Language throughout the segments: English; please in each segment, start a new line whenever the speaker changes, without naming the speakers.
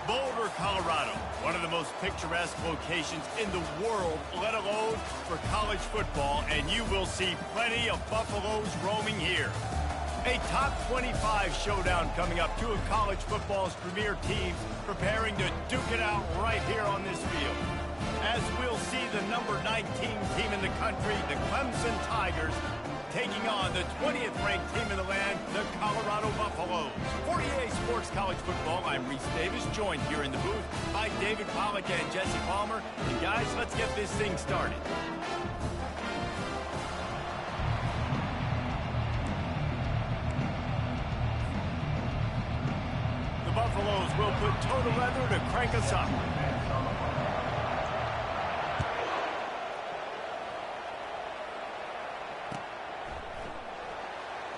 Boulder, Colorado, one of the most picturesque locations in the world, let alone for college football, and you will see plenty of Buffaloes roaming here. A top 25 showdown coming up, two of college football's premier teams preparing to duke it out right here on this field. As we'll see the number 19 team in the country, the Clemson Tigers, taking on the 20th ranked team in the land, the Colorado Buffaloes. For EA Sports College Football, I'm Reese Davis, joined here in the booth by David Pollack and Jesse Palmer. And guys, let's get this thing started. The Buffaloes will put toe to leather to crank us up.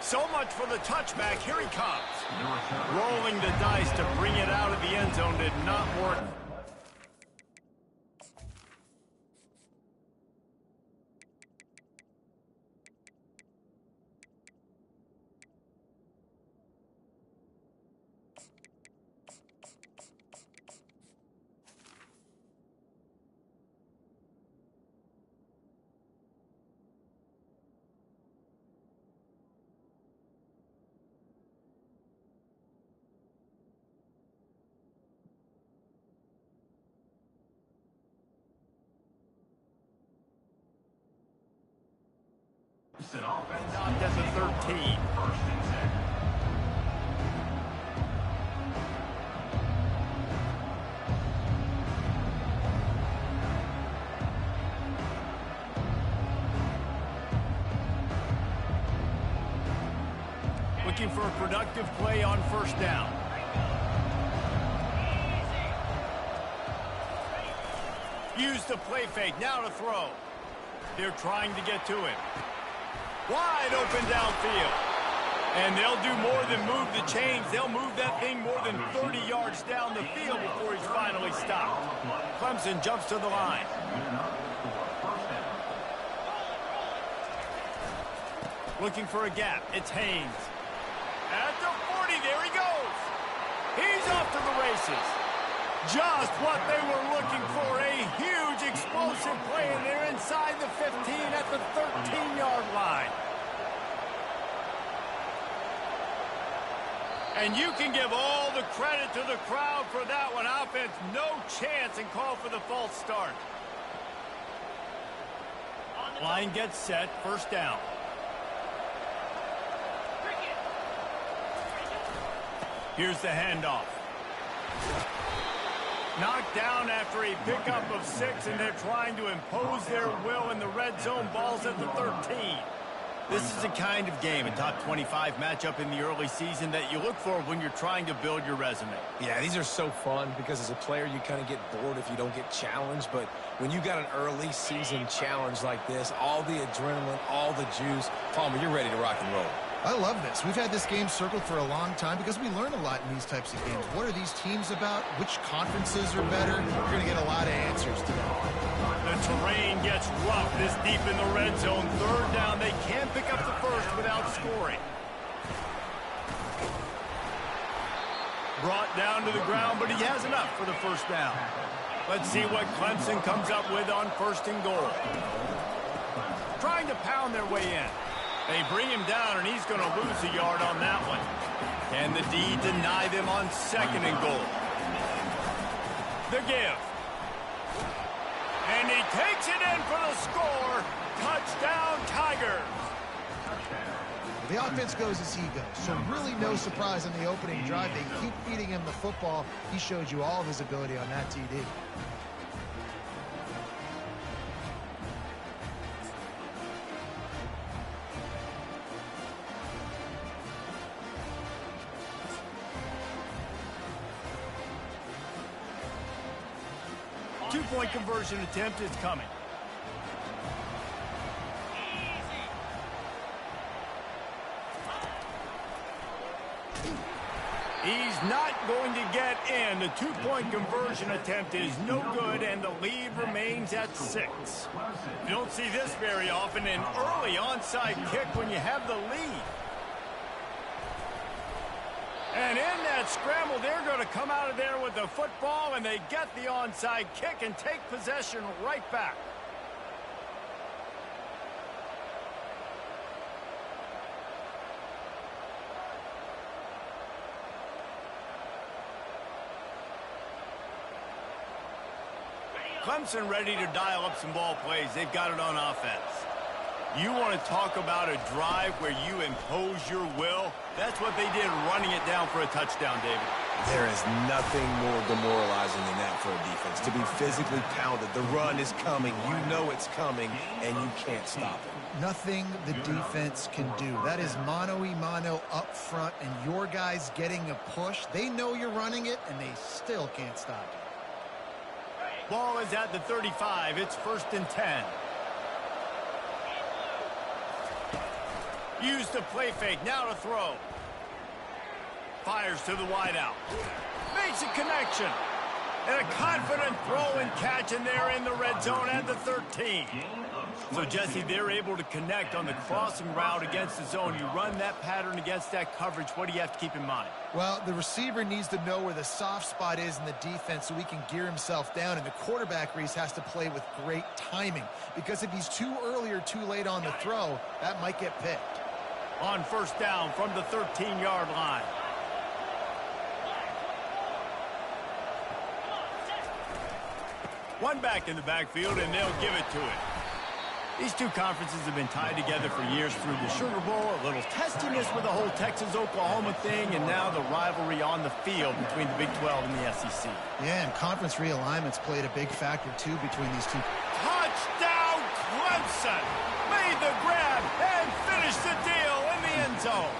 So much for the touchback. Here he comes. Rolling the dice to bring it out of the end zone did not work. Knocked at the 13. Looking for a productive play on first down. Use the play fake, now to throw. They're trying to get to him. Wide open downfield. And they'll do more than move the chains. They'll move that thing more than 30 yards down the field before he's finally stopped. Clemson jumps to the line. Looking for a gap. It's Haynes. At the 40, there he goes. He's off to the races. Just what they were looking for. A huge explosive play, and they're inside the 15 at the 13-yard line. And you can give all the credit to the crowd for that one. Offense, no chance, and call for the false start. Line gets set, first down. Here's the handoff. Knocked down after a pickup of 6, and they're trying to impose their will in the red zone. Ball's at the 13. This is the kind of game, a top 25 matchup in the early season, that you look for when you're trying to build your resume.
Yeah, these are so fun because as a player, you kind of get bored if you don't get challenged. But when you got an early season challenge like this, all the adrenaline, all the juice, Palmer, you're ready to rock and roll.
I love this. We've had this game circled for a long time because we learn a lot in these types of games. What are these teams about? Which conferences are better? You're going to get a lot of answers today.
The terrain gets rough this deep in the red zone. Third down, they can't pick up the first without scoring. Brought down to the ground, but he has enough for the first down. Let's see what Clemson comes up with on first and goal. Trying to pound their way in. They bring him down, and he's going to lose a yard on that one. Can the D deny them on second and goal? The give. And he takes it in for the score. Touchdown, Tigers.
The offense goes as he goes, so really no surprise on the opening drive. They keep feeding him the football. He showed you all of his ability on that TD.
Two-point conversion attempt is coming. He's not going to get in. The two-point conversion attempt is no good, and the lead remains at 6. You don't see this very often, an early onside kick when you have the lead. And in that scramble, they're going to come out of there with the football, and they get the onside kick and take possession right back. Clemson ready to dial up some ball plays. They've got it on offense. You want to talk about a drive where you impose your will? That's what they did, running it down for a touchdown, David.
There is nothing more demoralizing than that for a defense, to be physically pounded. The run is coming. You know it's coming, and you can't stop it.
Nothing the defense can do. That is mano-a-mano up front, and your guys getting a push. They know you're running it, and they still can't stop it.
Ball is at the 35. It's 1st and 10. Used the play fake. Now to throw. Fires to the wideout. Makes a connection. And a confident throw and catch, and they're in the red zone at the 13. So, Jesse, they're able to connect on the crossing route against the zone. You run that pattern against that coverage. What do you have to keep in mind?
Well, the receiver needs to know where the soft spot is in the defense so he can gear himself down. And the quarterback, Reese, has to play with great timing. Because if he's too early or too late on the throw, that might get picked.
On 1st down from the 13-yard line. One back in the backfield, and they'll give it to it. These two conferences have been tied together for years through the Sugar Bowl, a little testiness with the whole Texas-Oklahoma thing, and now the rivalry on the field between the Big 12 and the SEC.
Yeah, and conference realignments played a big factor, too, between these two.
Touchdown, Clemson! Made the grab and finished the deal in the end zone.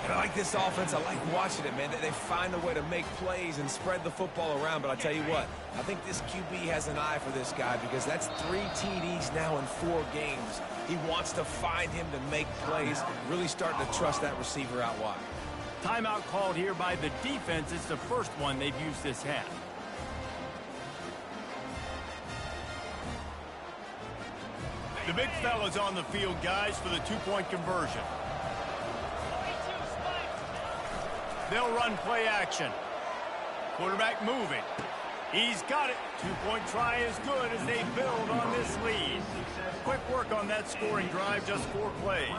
And I like this offense. I like watching it, man. They find a way to make plays and spread the football around. But I tell you what, I think this QB has an eye for this guy because that's 3 TDs now in 4 games. He wants to find him to make plays, really starting to trust that receiver out wide.
Timeout called here by the defense. It's the first one they've used this half. The big fella's on the field, guys, for the 2-point conversion. They'll run play action. Quarterback moving. He's got it. 2-point try is good as they build on this lead. Quick work on that scoring drive, just 4 plays.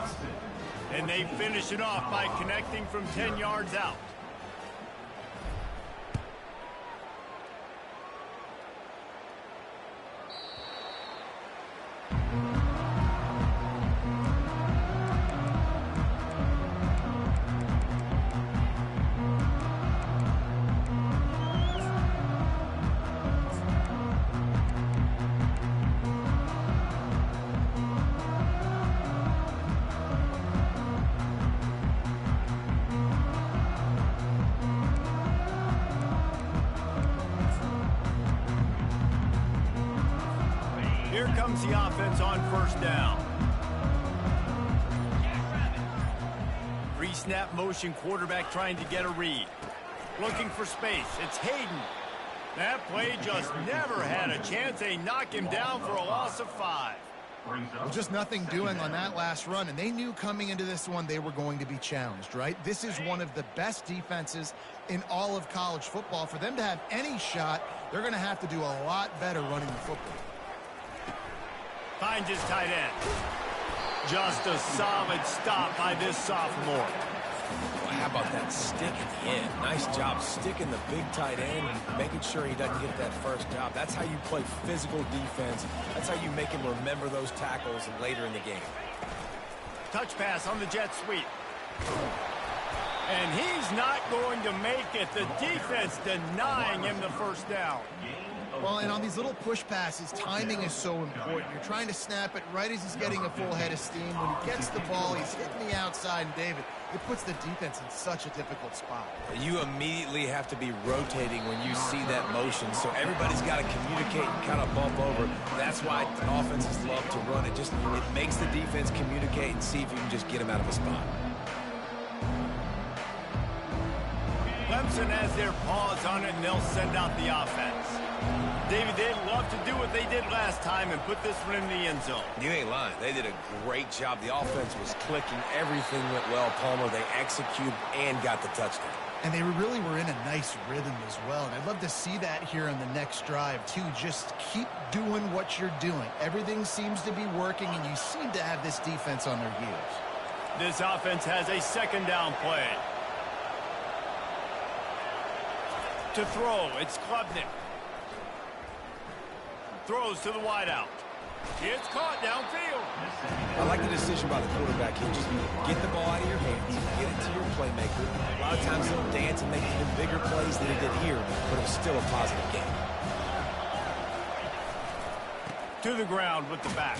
And they finish it off by connecting from 10 yards out. Here comes the offense on 1st down. Pre-snap motion, quarterback trying to get a read. Looking for space. It's Hayden. That play just never had a chance. They knock him down for a loss of 5.
Well, just nothing doing on that last run, and they knew coming into this one they were going to be challenged, right? This is one of the best defenses in all of college football. For them to have any shot, they're going to have to do a lot better running the football.
Finds his tight end. Just a solid stop by this sophomore.
Well, how about that stick at the end? Nice job sticking the big tight end and making sure he doesn't get that first job. That's how you play physical defense. That's how you make him remember those tackles later in the game.
Touch pass on the jet sweep. And he's not going to make it. The defense denying him the 1st down.
Well, and on these little push passes, timing is so important. You're trying to snap it right as he's getting a full head of steam. When he gets the ball, he's hitting the outside, and David, it puts the defense in such a difficult spot.
You immediately have to be rotating when you see that motion, so everybody's got to communicate and kind of bump over. That's why offenses love to run it. It makes the defense communicate and see if you can just get him out of a spot.
Clemson has their paws on it, and they'll send out the offense. David, they'd love to do what they did last time and put this one in the end zone.
You ain't lying. They did a great job. The offense was clicking. Everything went well, Palmer. They executed and got the touchdown.
And they really were in a nice rhythm as well. And I'd love to see that here on the next drive, too. Just keep doing what you're doing. Everything seems to be working, and you seem to have this defense on their heels.
This offense has a second down play. To throw, it's Klubnik. Throws to the wideout. It's caught downfield.
I like the decision by the quarterback here. Just get the ball out of your hands, get it to your playmaker. A lot of times he'll dance and make even bigger plays than he did here, but it was still a positive game.
To the ground with the back.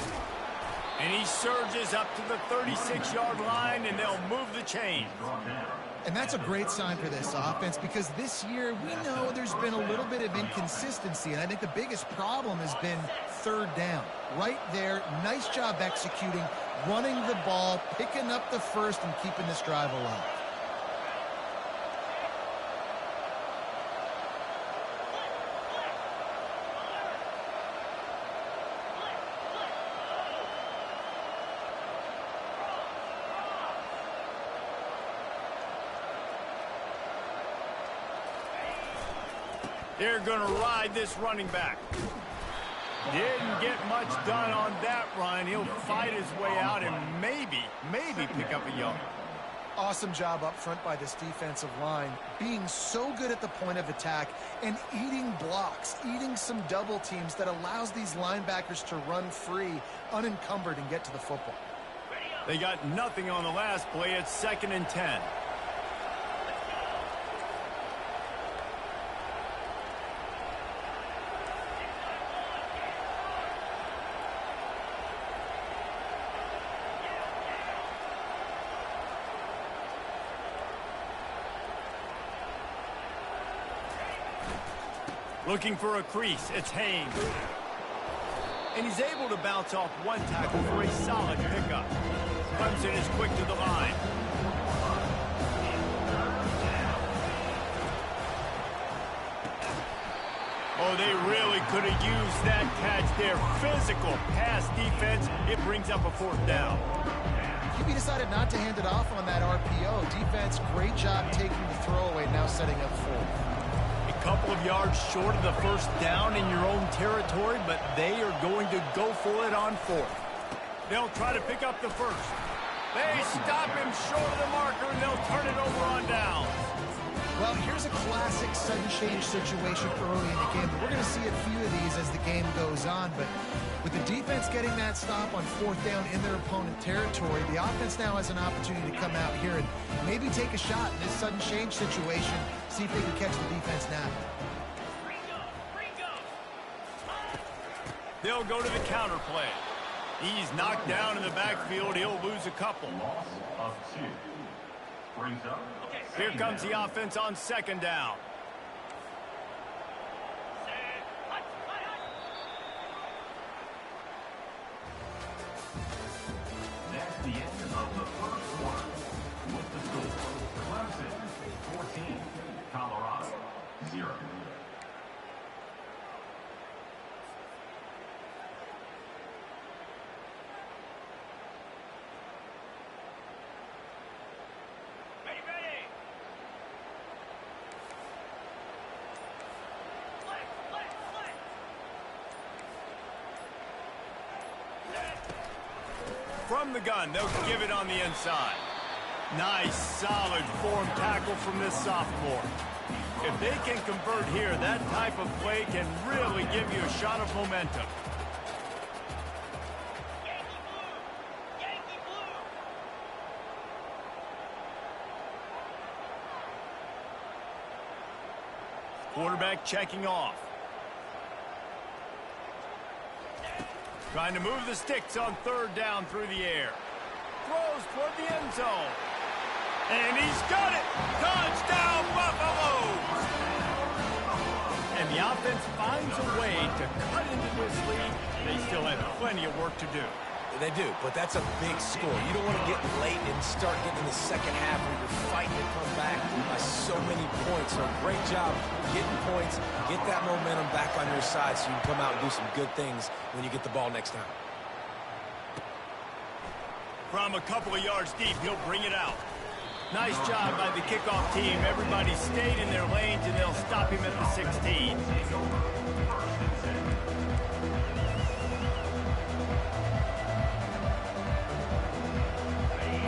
And he surges up to the 36-yard line, and they'll move the chain.
And that's a great sign for this offense, because this year we know there's been a little bit of inconsistency, and I think the biggest problem has been third down. Right there, nice job executing, running the ball, picking up the first, and keeping this drive alive.
They're going to ride this running back. Didn't get much done on that run. He'll fight his way out and maybe pick up a yard.
Awesome job up front by this defensive line, being so good at the point of attack and eating blocks, eating some double teams that allows these linebackers to run free, unencumbered, and get to the football.
They got nothing on the last play. It's 2nd and 10. Looking for a crease, it's Haynes. And he's able to bounce off one tackle for a solid pickup. Clemson is quick to the line. Oh, they really could have used that catch there. Physical pass defense. It brings up a 4th down.
QB decided not to hand it off on that RPO. Defense, great job taking the throwaway, now setting up 4th.
Couple of yards short of the 1st down in your own territory, but they are going to go for it on 4th. They'll try to pick up the 1st. They stop him short of the marker, and they'll turn it over on downs.
Well, here's a classic sudden change situation early in the game. We're going to see a few of these as the game goes on, but with the defense getting that stop on 4th down in their opponent territory, the offense now has an opportunity to come out here and maybe take a shot in this sudden change situation, see if they can catch the defense now.
They'll go to the counter play. He's knocked down in the backfield. He'll lose a couple.
Loss of 2. Brings up.
Here comes the offense on 2nd down.
That's the end of the 1st quarter. With the score, Clemson 14, Colorado 0.
From the gun, they'll give it on the inside. Nice, solid form tackle from this sophomore. If they can convert here, that type of play can really give you a shot of momentum. Quarterback checking off. Trying to move the sticks on 3rd down through the air. Throws toward the end zone. And he's got it! Touchdown, Buffaloes! And the offense finds a way to cut into this lead. They still have plenty of work to do.
They do, but that's a big score. You don't want to get late and start getting in the second half where you're fighting to come back by so many points. So great job getting points, get that momentum back on your side so you can come out and do some good things when you get the ball next time.
From a couple of yards deep, he'll bring it out. Nice job by the kickoff team. Everybody stayed in their lanes, and they'll stop him at the 16.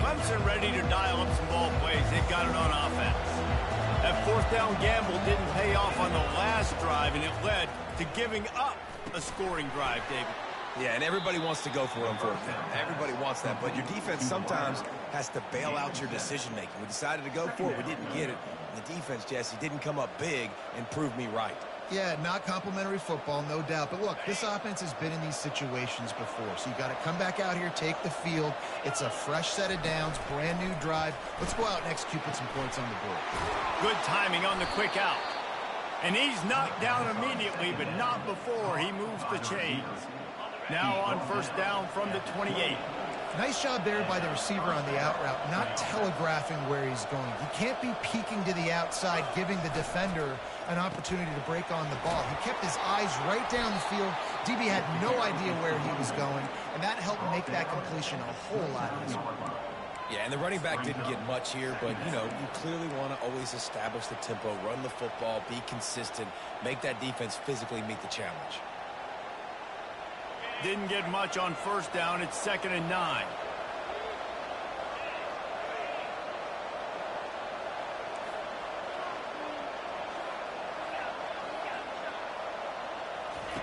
Clemson ready to dial up some ball plays. They've got it on offense. That fourth down gamble didn't pay off on the last drive, and it led to giving up a scoring drive, David.
Yeah, and everybody wants to go for it on fourth down. Everybody wants that, but your defense sometimes has to bail out your decision-making. We decided to go for it. We didn't get it. And the defense, Jesse, didn't come up big and prove me right.
Yeah, not complimentary football, no doubt. But look, this offense has been in these situations before. So you got to come back out here, take the field. It's a fresh set of downs, brand new drive. Let's go out and execute, put some points on the board.
Good timing on the quick out. And he's knocked down immediately, but not before he moves the chains. Now on first down from the 28.
Nice job there by the receiver on the out route, not telegraphing where he's going. He can't be peeking to the outside, giving the defender an opportunity to break on the ball. He kept his eyes right down the field. DB had no idea where he was going, and that helped make that completion a whole lot easier.
Yeah, and the running back didn't get much here, but, you know, you clearly want to always establish the tempo, run the football, be consistent, make that defense physically meet the challenge.
Didn't get much on first down. It's 2nd and 9.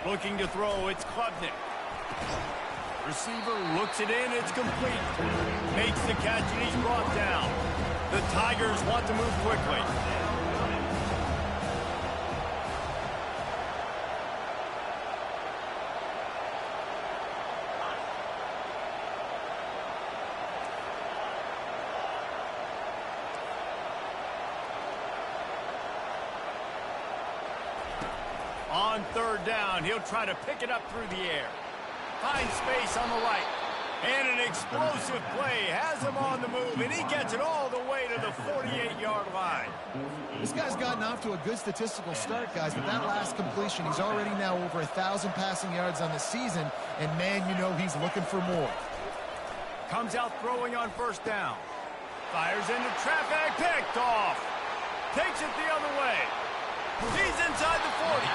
Looking to throw, it's Klubnik. Receiver looks it in, it's complete. Makes the catch, and he's brought down. The Tigers want to move quickly. On third down, he'll try to pick it up through the air. Finds space on the right. And an explosive play has him on the move, and he gets it all the way to the 48-yard line.
This guy's gotten off to a good statistical start, guys, but that last completion, he's already now over 1,000 passing yards on the season, and, man, you know he's looking for more.
Comes out throwing on first down. Fires into traffic, picked off. Takes it the other way. He's inside the 40.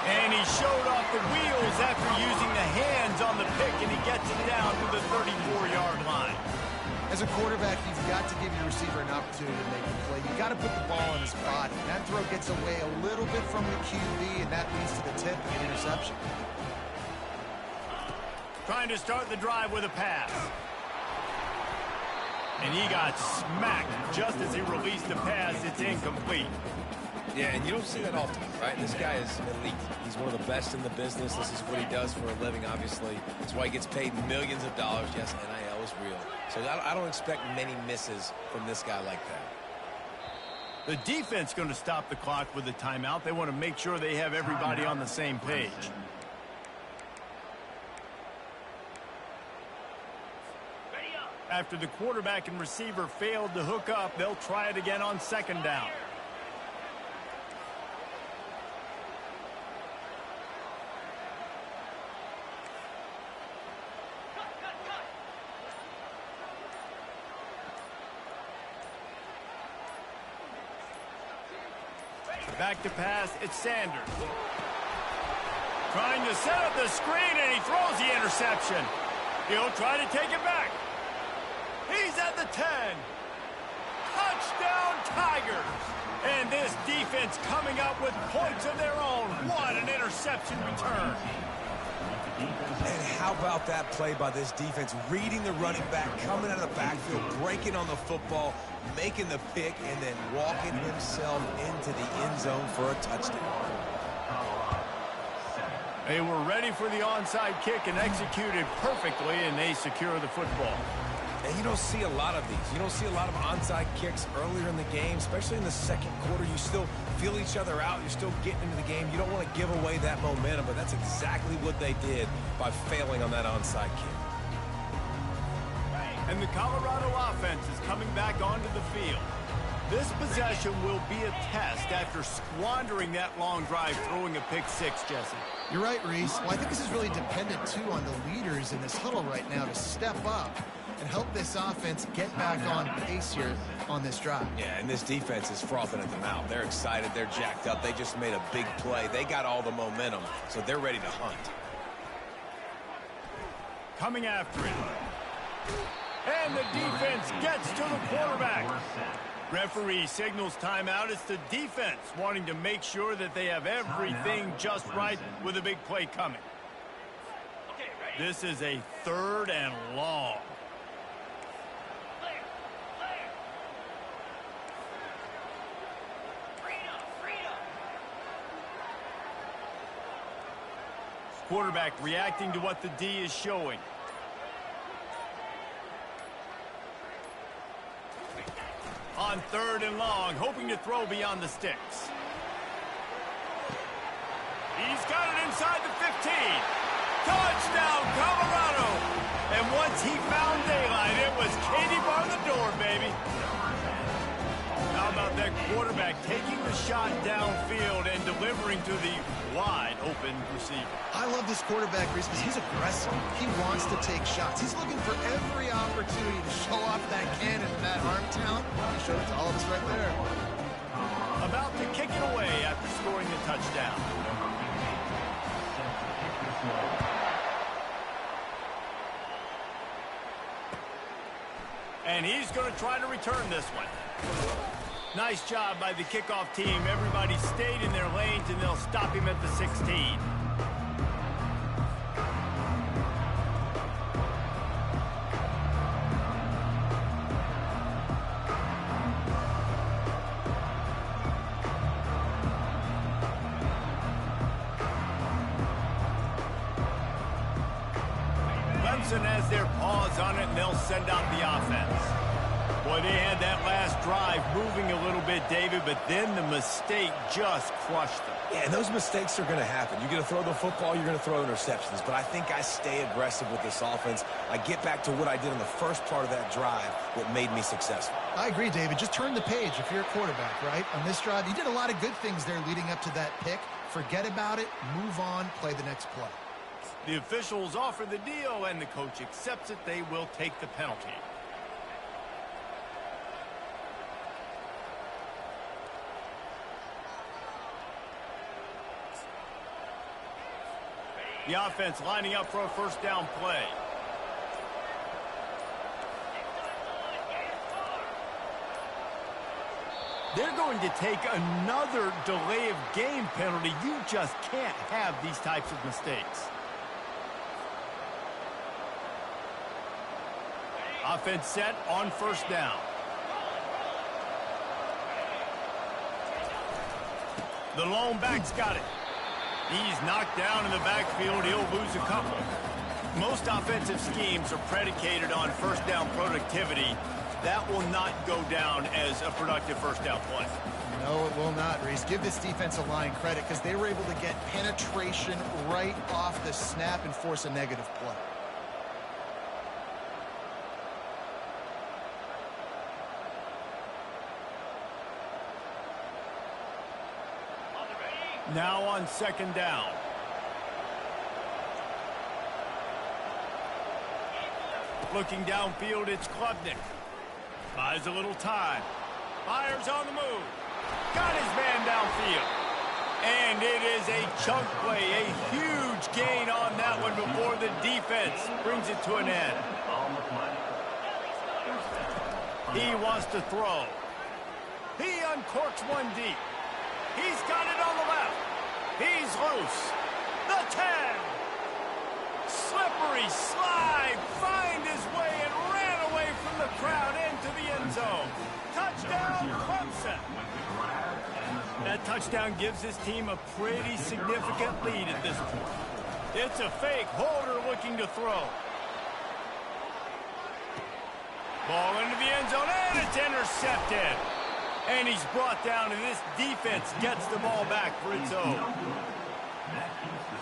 And he showed off the wheels after using the hands on the pick, and he gets it down to the 34-yard line.
As a quarterback, you've got to give your receiver an opportunity to make a play. You've got to put the ball on his body. That throw gets away a little bit from the QB, and that leads to the tip and interception.
Trying to start the drive with a pass. And he got smacked just as he released the pass. It's incomplete.
Yeah, and you don't see that often, right? This guy is elite. He's one of the best in the business. This is what he does for a living, obviously. That's why he gets paid millions of dollars. Yes, NIL is real. So I don't expect many misses from this guy like that.
The defense going to stop the clock with a timeout. They want to make sure they have everybody on the same page. After the quarterback and receiver failed to hook up, they'll try it again on second down. Back to pass, it's Sanders. Trying to set up the screen, and he throws the interception. He'll try to take it back. He's at the 10. Touchdown, Tigers. And this defense coming up with points of their own. What an interception return.
And how about that play by this defense? Reading the running back, coming out of the backfield, breaking on the football, making the pick, and then walking himself into the end zone for a touchdown.
They were ready for the onside kick and executed perfectly, and they secure the football.
And you don't see a lot of these. You don't see a lot of onside kicks earlier in the game, especially in the second quarter. You still feel each other out. You're still getting into the game. You don't want to give away that momentum, but that's exactly what they did by failing on that onside kick.
And the Colorado offense is coming back onto the field. This possession will be a test after squandering that long drive, throwing a pick six, Jesse.
You're right, Reese. Well, I think this is really dependent, too, on the leaders in this huddle right now to step up and help this offense get back on pace here on this drive.
Yeah, and this defense is frothing at the mouth. They're excited. They're jacked up. They just made a big play. They got all the momentum, so they're ready to hunt.
Coming after it. And the defense gets to the quarterback. Referee signals timeout. It's the defense wanting to make sure that they have everything just right with a big play coming. This is a 3rd and long. Quarterback reacting to what the D is showing. On 3rd and long, hoping to throw beyond the sticks. He's got it inside the 15. Touchdown, Colorado! And once he found daylight, it was Katie bar the door, baby. How about that quarterback taking the shot downfield and delivering to the wide-open receiver?
I love this quarterback, Reese, because he's aggressive. He wants to take shots. He's looking for every opportunity to show off that cannon and that arm talent. He showed it to all of us right there.
About to kick it away after scoring the touchdown. And he's going to try to return this one. Nice job by the kickoff team. Everybody stayed in their lanes, and they'll stop him at the 16. Clemson has their paws on it, and they'll send out the offense. Boy, they had that last drive moving a little bit, David, but then the mistake just crushed them.
Yeah, and those mistakes are going to happen. You're going to throw the football, you're going to throw interceptions. But I think I stay aggressive with this offense. I get back to what I did in the first part of that drive that made me successful.
I agree, David. Just turn the page if you're a quarterback, right? On this drive, you did a lot of good things there leading up to that pick. Forget about it, move on, play the next play.
The officials offer the deal, and the coach accepts it. They will take the penalty. The offense lining up for a first down play. They're going to take another delay of game penalty. You just can't have these types of mistakes. Offense set on first down. The lone back's got it. He's knocked down in the backfield. He'll lose a couple. Most offensive schemes are predicated on first down productivity. That will not go down as a productive first down play.
No, it will not, Reese. Give this defensive line credit because they were able to get penetration right off the snap and force a negative play.
Now on second down. Looking downfield, it's Klubnik. Buys a little time. Fires on the move. Got his man downfield. And it is a chunk play, a huge gain on that one before the defense brings it to an end. He wants to throw. He uncorks one deep. He's got it on the left. He's loose. The 10. Slippery slide. Find his way and ran away from the crowd into the end zone. Touchdown, Clemson. That touchdown gives his team a pretty significant lead at this point. It's a fake. Holder looking to throw. Ball into the end zone, and it's intercepted. And he's brought down, and this defense gets the ball back for its own.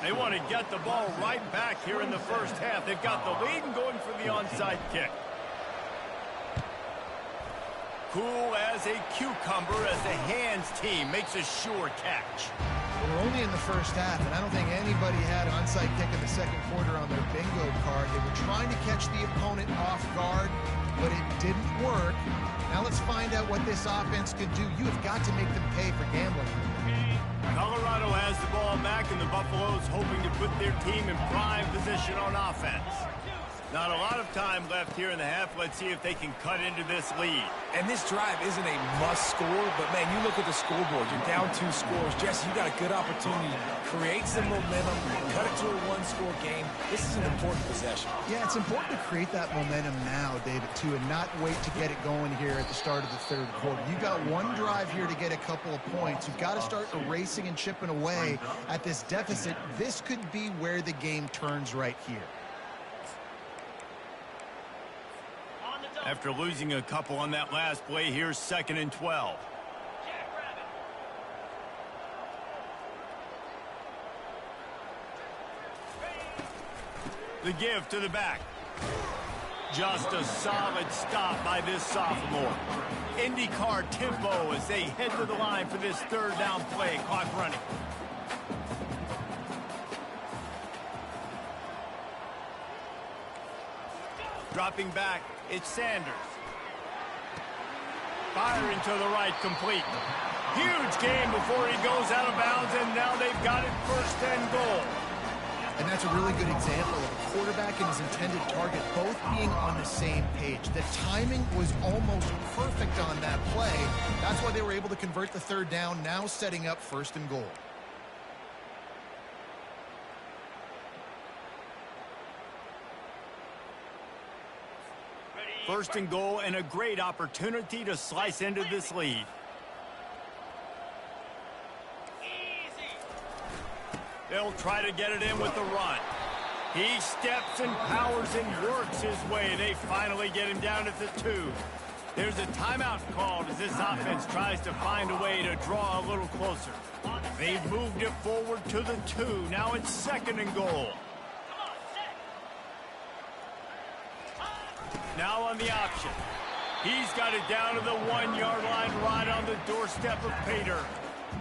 They want to get the ball right back here in the first half. They've got the lead and going for the onside kick. cool as a cucumber as the hands team makes a sure catch.
We're only in the first half, and I don't think anybody had an onside kick in the second quarter on their bingo card. They were trying to catch the opponent off guard, but it didn't work. Now let's find out what this offense could do. You have got to make them pay for gambling.
Colorado has the ball back, and the Buffaloes hoping to put their team in prime position on offense. Not a lot of time left here in the half. Let's see if they can cut into this lead.
And this drive isn't a must score, but, man, you look at the scoreboard. You're down 2 scores. Jesse, you got a good opportunity to create some momentum, cut it to a 1-score game. This is an important possession.
Yeah, it's important to create that momentum now, David, too, and not wait to get it going here at the start of the third quarter. You've got one drive here to get a couple of points. You've got to start erasing and chipping away at this deficit. This could be where the game turns right here.
After losing a couple on that last play, here's 2nd and 12. The give to the back. Just a solid stop by this sophomore. IndyCar tempo as they head to the line for this 3rd down play. Clock running. Dropping back, it's Sanders. Firing to the right, complete. Huge gain before he goes out of bounds, and now they've got it 1st and goal.
And that's a really good example of a quarterback and his intended target both being on the same page. The timing was almost perfect on that play. That's why they were able to convert the 3rd down, now setting up 1st and goal.
First and goal, and a great opportunity to slice into this lead. They'll try to get it in with the run. He steps and powers and works his way. They finally get him down at the 2. There's a timeout called as this offense tries to find a way to draw a little closer. They've moved it forward to the 2. Now it's 2nd and goal. Now on the option. He's got it down to the 1-yard line right on the doorstep of Pater.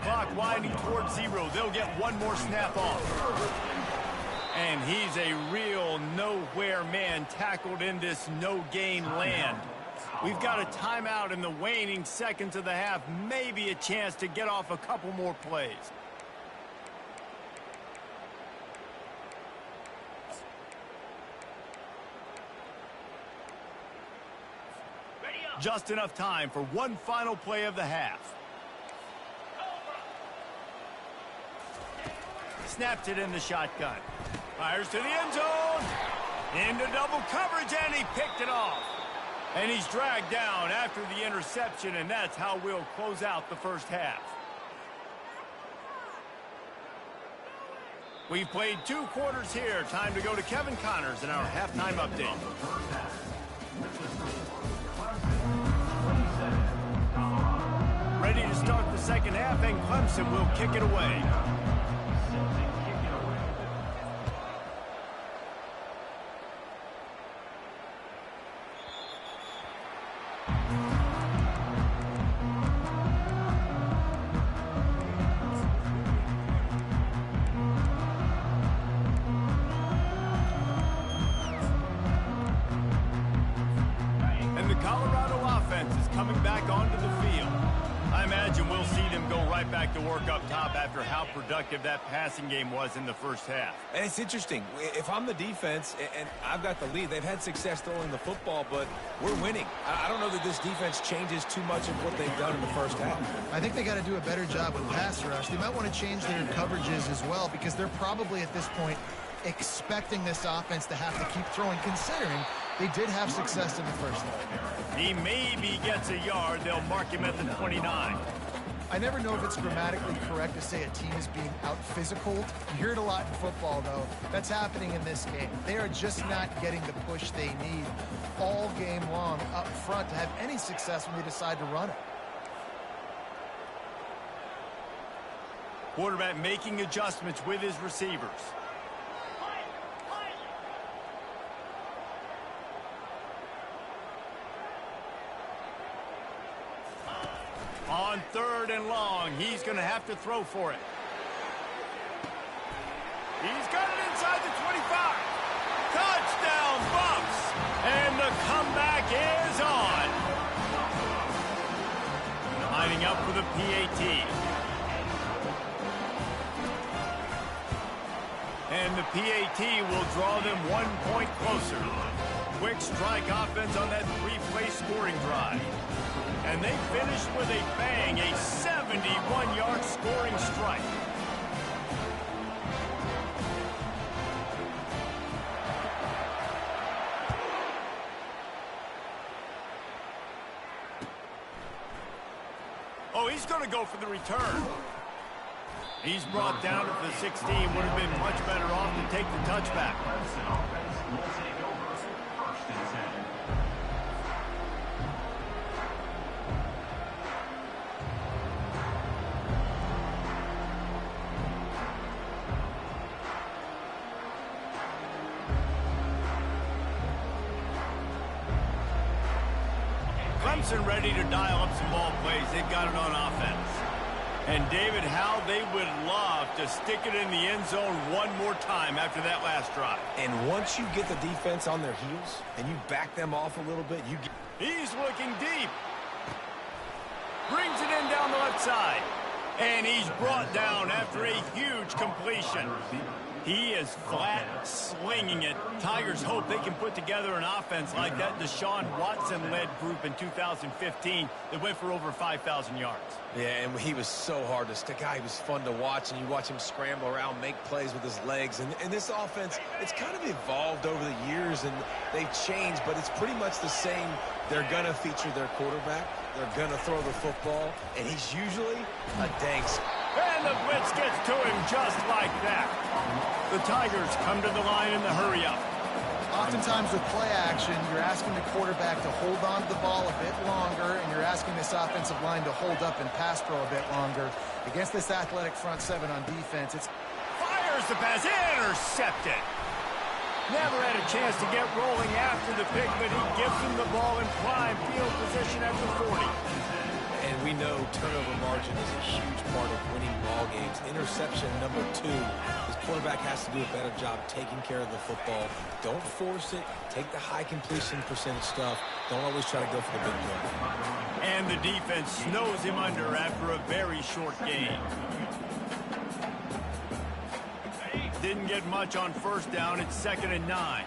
Clock winding towards 0. They'll get one more snap off. And he's a real nowhere man tackled in this no-gain land. We've got a timeout in the waning seconds of the half. Maybe a chance to get off a couple more plays. Just enough time for one final play of the half. Snaps it in the shotgun. Fires to the end zone. Into double coverage, and he picked it off. And he's dragged down after the interception, and that's how we'll close out the first half. We've played 2 quarters here. Time to go to Kevin Connors in our halftime update. Ready to start the second half, and Clemson will kick it away. And the Colorado offense is coming back onto the field. I imagine we'll see them go right back to work up top after how productive that passing game was in the first half.
And it's interesting. If I'm the defense and I've got the lead, they've had success throwing the football, but we're winning. I don't know that this defense changes too much of what they've done in the first half.
I think they got to do a better job with pass rush. They might want to change their coverages as well, because they're probably at this point expecting this offense to have to keep throwing, considering they did have success in the first half.
He maybe gets a yard. They'll mark him at the 29.
I never know if it's grammatically correct to say a team is being out-physical. You hear it a lot in football, though. That's happening in this game. They are just not getting the push they need all game long up front to have any success when they decide to run it.
Quarterback making adjustments with his receivers. on 3rd and long. He's going to have to throw for it. He's got it inside the 25. Touchdown, Bucks! And the comeback is on. Lining up for the PAT. And the PAT will draw them 1 point closer. Quick strike offense on that 3-play scoring drive. And they finished with a bang, a 71-yard scoring strike. Oh, he's going to go for the return. He's brought down at the 16. Would have been much better off to take the touchback. Clemson ready to dial up some ball plays. They've got it on offense. And David, how they would love to stick it in the end zone one more time after that last drive.
And once you get the defense on their heels and you back them off a little bit, you get...
He's looking deep. Brings it in down the left side. And he's brought down after a huge completion. He is flat slinging it. Tigers hope they can put together an offense like that Deshaun Watson-led group in 2015 that went for over 5,000 yards.
Yeah, and he was so hard to stick out. He was fun to watch, and you watch him scramble around, make plays with his legs. And this offense, it's kind of evolved over the years, and they've changed, but it's pretty much the same. They're going to feature their quarterback. They're going to throw the football, and he's usually a dang.
And the blitz gets to him just like that. The Tigers come to the line in the hurry-up.
Oftentimes with play action, you're asking the quarterback to hold on to the ball a bit longer, and you're asking this offensive line to hold up and pass pro a bit longer. Against this athletic front seven on defense, it's...
Fires the pass, intercepted. Never had a chance to get rolling after the pick, but he gives him the ball in prime field position at the 40.
And we know turnover margin is a huge part of winning ball games. Interception number 2. This quarterback has to do a better job taking care of the football. Don't force it. Take the high completion percentage stuff. Don't always try to go for the big play.
And the defense snows him under after a very short game. Didn't get much on first down. It's 2nd and 9.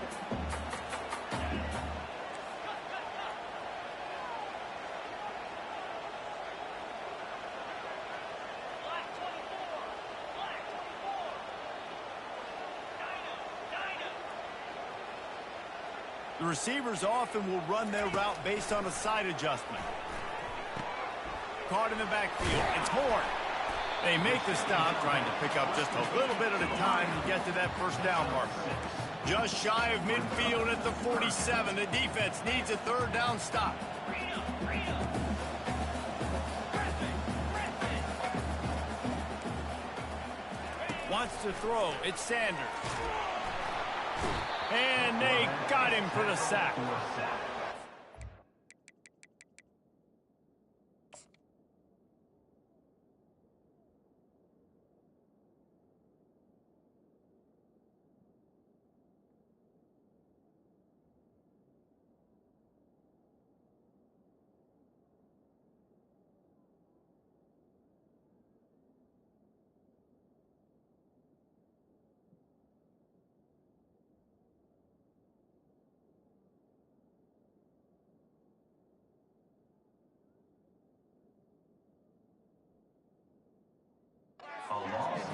The receivers often will run their route based on a side adjustment. Caught in the backfield. It's Horn. They make the stop, trying to pick up just a little bit at a time to get to that first down marker. Just shy of midfield at the 47. The defense needs a 3rd down stop. Wants to throw. It's Sanders. And they got him for the sack.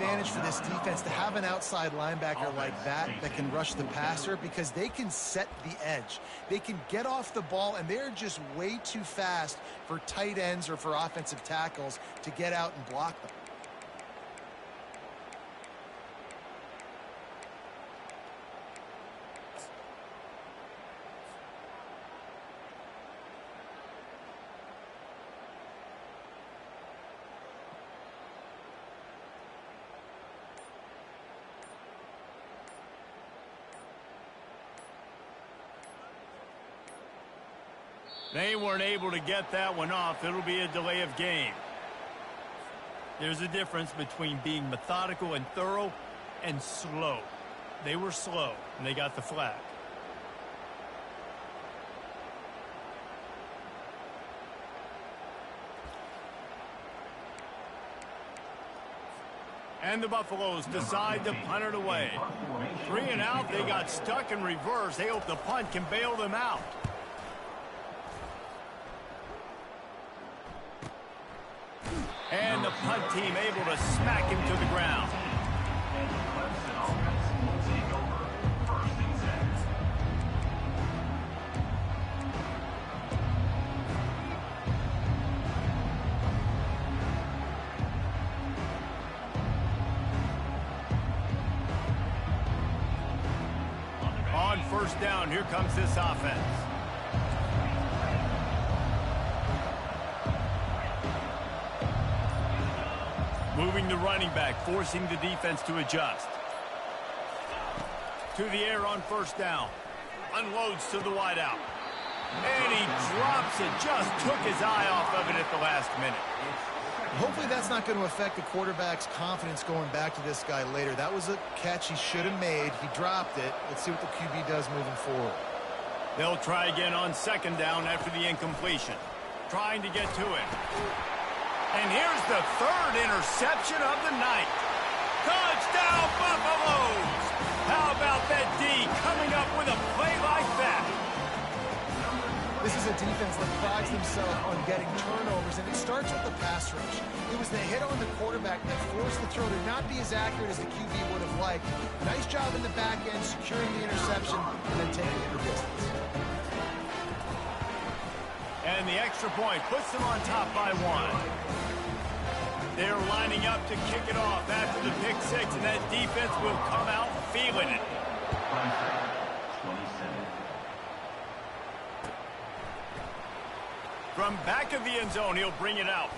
Advantage for this defense to have an outside linebacker like that can rush the passer, because they can set the edge. They can get off the ball, and they're just way too fast for tight ends or for offensive tackles to get out and block them.
They weren't able to get that one off. It'll be a delay of game. There's a difference between being methodical and thorough and slow. They were slow, and they got the flag. And the Buffaloes decide to punt it away. 3 and out, they got stuck in reverse. They hope the punt can bail them out. And the punt team able to smack him to the ground.
And the Clemson offense will take over 1st and 10.
On 1st down, here comes this offense. Moving the running back, forcing the defense to adjust. To the air on 1st down. Unloads to the wideout. And he drops it. Just took his eye off of it at the last minute.
Hopefully that's not going to affect the quarterback's confidence going back to this guy later. That was a catch he should have made. He dropped it. Let's see what the QB does moving forward.
They'll try again on 2nd down after the incompletion. Trying to get to it. And here's the 3rd interception of the night. Touchdown, Buffaloes! How about that D coming up with a play like that?
This is a defense that prides themselves on getting turnovers, and it starts with the pass rush. It was the hit on the quarterback that forced the throw to not be as accurate as the QB would have liked. Nice job in the back end, securing the interception, and then taking it for distance.
And the extra point puts them on top by 1. They're lining up to kick it off after the pick 6, and that defense will come out feeling it.
Clemson, 27.
From back of the end zone, he'll bring it out.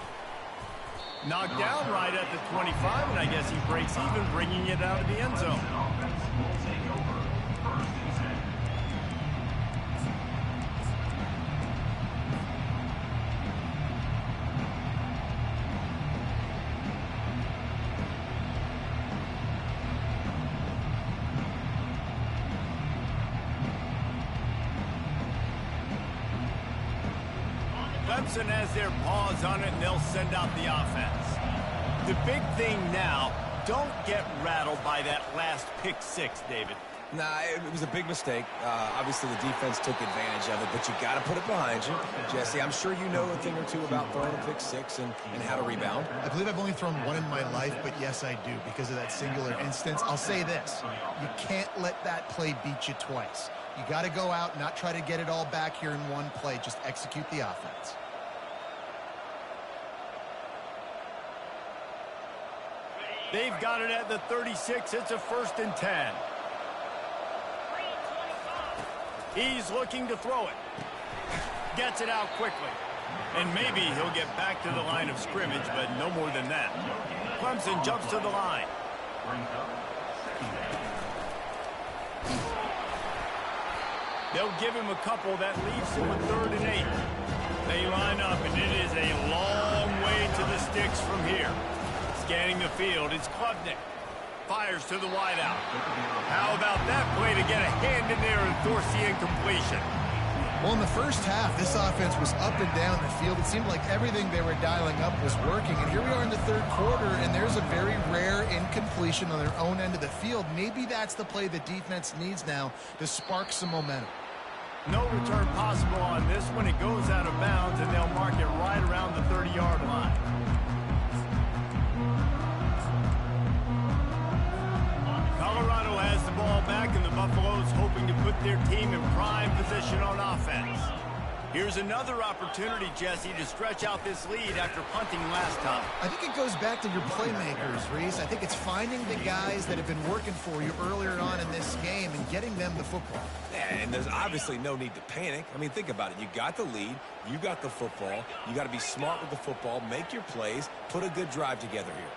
Knocked down right at the 25, and I guess he breaks even, bringing it out of the end zone.
Clemson offense will take over 1st and 10.
Clemson has their paws on it, and they'll send out the offense. The big thing now, don't get rattled by that last pick 6, David.
Nah, it was a big mistake. Obviously, the defense took advantage of it, but you got to put it behind you. Jesse, I'm sure you know a thing or two about throwing a pick 6 and how to rebound.
I believe I've only thrown one in my life, but yes, I do, because of that singular instance. I'll say this. You can't let that play beat you twice. You got to go out and not try to get it all back here in one play. Just execute the offense.
They've got it at the 36. It's a 1st and 10. He's looking to throw it. Gets it out quickly. And maybe he'll get back to the line of scrimmage, but no more than that. Clemson jumps to the line. They'll give him a couple. That leaves him with 3rd and 8. They line up, and it is a long way to the sticks from here. Scanning the field, it's Klubnik. Fires to the wideout. How about that play to get a hand in there and force the incompletion?
Well, in the first half, this offense was up and down the field. It seemed like everything they were dialing up was working. And here we are in the 3rd quarter, and there's a very rare incompletion on their own end of the field. Maybe that's the play the defense needs now to spark some momentum.
No return possible on this one. It goes out of bounds, and they'll mark it right around the 30-yard line. Colorado has the ball back, and the Buffaloes hoping to put their team in prime position on offense. Here's another opportunity, Jesse, to stretch out this lead after punting last time.
I think it goes back to your playmakers, Reese. I think it's finding the guys that have been working for you earlier on in this game and getting them the football.
Yeah, and there's obviously no need to panic. I mean, think about it. You got the lead. You got the football. You got to be smart with the football, make your plays, put a good drive together here.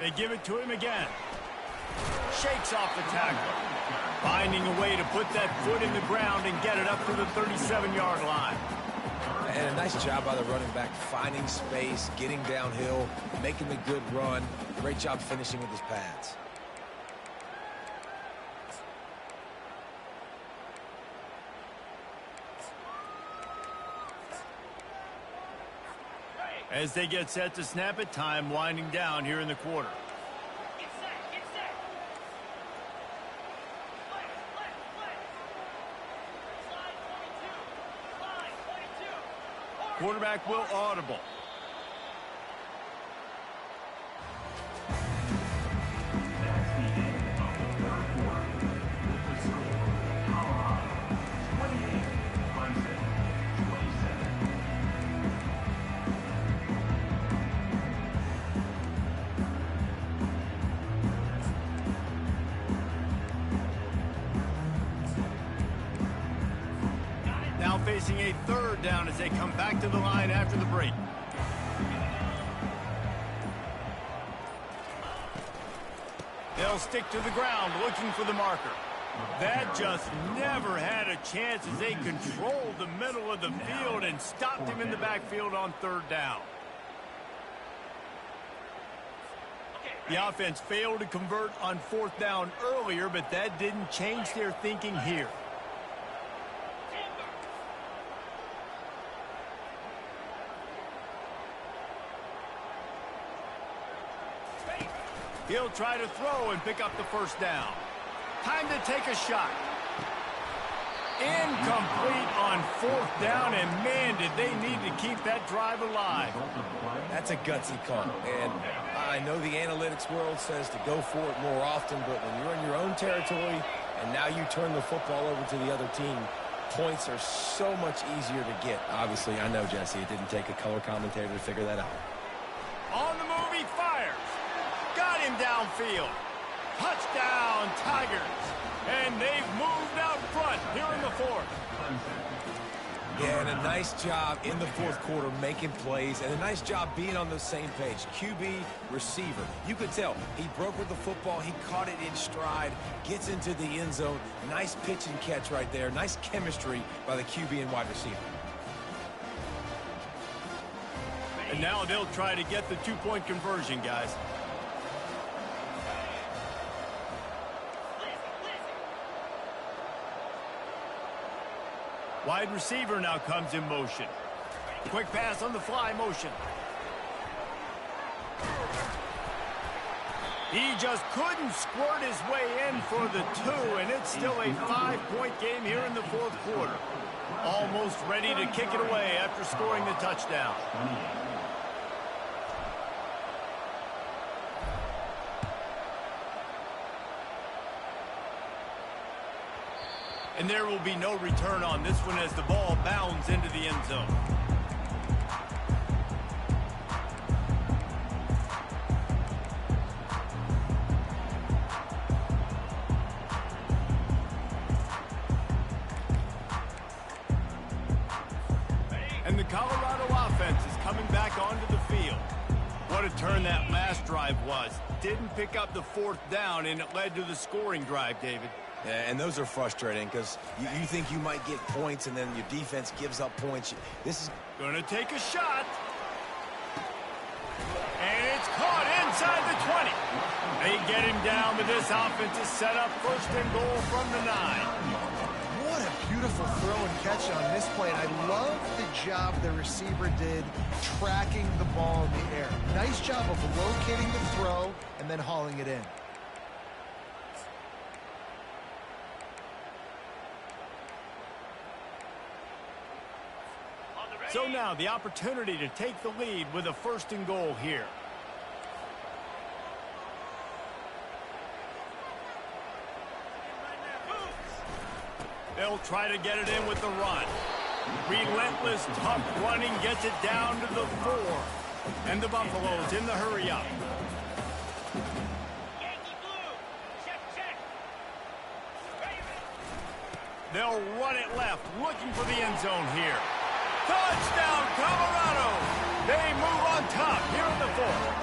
They give it to him again. Shakes off the tackle. Finding a way to put that foot in the ground and get it up to the 37-yard line.
And a nice job by the running back, finding space, getting downhill, making the good run. Great job finishing with his pads.
As they get set to snap it, time winding down here in the quarter.
Get set, get set. Left. Slide 22.
Quarterback will audible.
That's the end of the third quarter. With the score, Colorado 28, Clemson 27.
Now facing a third down as they come back to the line after the break. They'll stick to the ground looking for the marker. That just never had a chance as they controlled the middle of the field and stopped him in the backfield on third down. The offense failed to convert on fourth down earlier, but that didn't change their thinking here. He'll try to throw and pick up the first down. Time to take a shot. Incomplete on fourth down, and man, did they need to keep that drive alive.
That's a gutsy call. And I know the analytics world says to go for it more often, but when you're in your own territory and now you turn the football over to the other team, points are so much easier to get. Obviously, I know, Jesse, it didn't take a color commentator to figure that out.
On the move, he fires. Got him downfield. Touchdown, Tigers. And they've moved out front here in the fourth.
Yeah, and a nice job in the fourth quarter making plays, and a nice job being on the same page. QB, receiver. You could tell he broke with the football. He caught it in stride, gets into the end zone. Nice pitch and catch right there. Nice chemistry by the QB and wide receiver.
And now they'll try to get the two-point conversion, guys. Wide receiver now comes in motion. Quick pass on the fly motion. He just couldn't squirt his way in for the two, and it's still a 5-point game here in the fourth quarter. Almost ready to kick it away after scoring the touchdown. And there will be no return on this one as the ball bounds into the end zone. And the Colorado offense is coming back onto the field. What a turn that last drive was. Didn't pick up the fourth down, and it led to the scoring drive, David.
Yeah, and those are frustrating because you think you might get points and then your defense gives up points. This is
going to take a shot. And it's caught inside the 20. They get him down, but this offense is set up first and goal from the 9.
What a beautiful throw and catch on this play. And I love the job the receiver did tracking the ball in the air. Nice job of locating the throw and then hauling it in.
So now the opportunity to take the lead with a first and goal here. They'll try to get it in with the run. Relentless, tough running gets it down to the 4. And the Buffaloes in the hurry-up.
Yankee blue. Check.
They'll run it left, looking for the end zone here. Touchdown, Colorado! They move on top here in the fourth.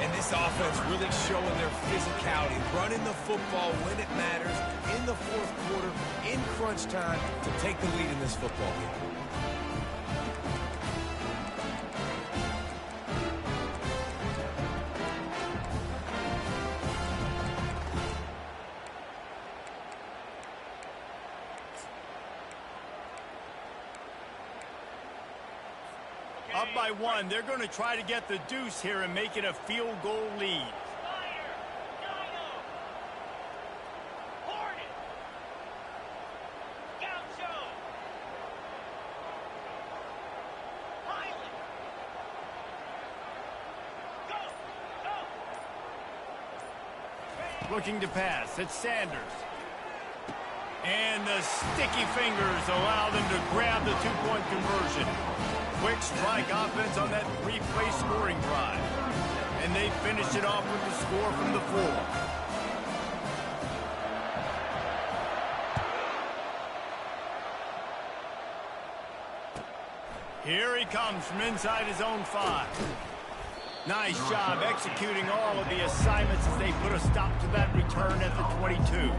And this offense really showing their physicality, running the football when it matters, in the fourth quarter, in crunch time, to take the lead in this football game.
Up by one, they're going to try to get the deuce here and make it a field goal lead.
Fire! Dino! Hornet! Gaucho! Highland! Go! Go!
Looking to pass. It's Sanders. And the sticky fingers allow them to grab the two-point conversion. Quick strike offense on that three-play scoring drive. And they finish it off with the score from the floor. Here he comes from inside his own 5. Nice job executing all of the assignments as they put a stop to that return at the 22.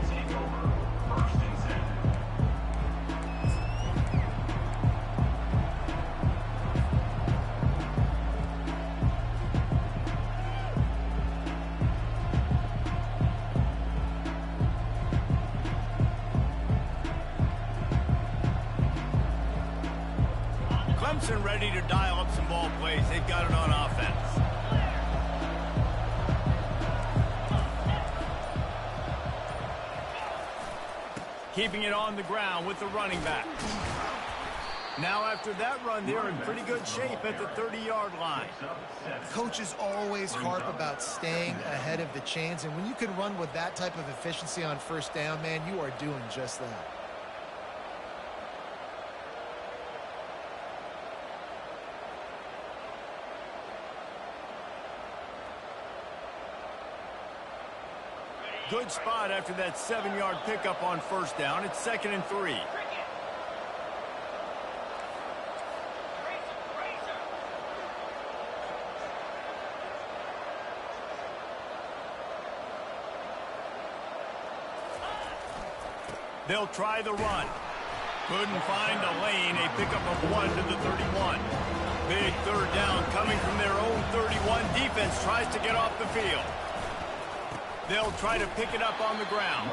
Clemson ready to dial up some ball plays. They've got it on offense. Keeping it on the ground with the running back. Now after that run, they're in pretty good shape at the 30-yard line.
Coaches always harp about staying ahead of the chains, and when you can run with that type of efficiency on first down, man, you are doing just that.
Good spot after that 7-yard pickup on first down. It's 2nd and 3.
Cricket! Razor!
They'll try the run. Couldn't find a lane. A pickup of 1 to the 31. Big third down coming from their own 31. Defense tries to get off the field. They'll try to pick it up on the ground.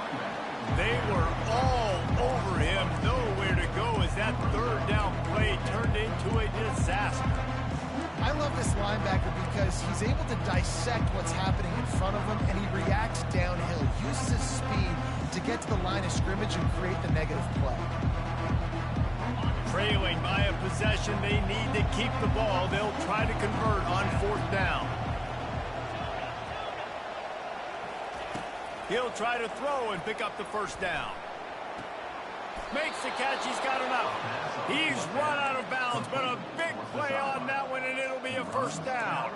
They were all over him. Nowhere to go as that third down play turned into a disaster.
I love this linebacker because he's able to dissect what's happening in front of him, and he reacts downhill, uses his speed to get to the line of scrimmage and create the negative play.
Trailing by a possession, they need to keep the ball. They'll try to convert on 4th down. He'll try to throw and pick up the first down. Makes the catch. He's got enough. He's run out of bounds, but a big play on that one, and it'll be a first down.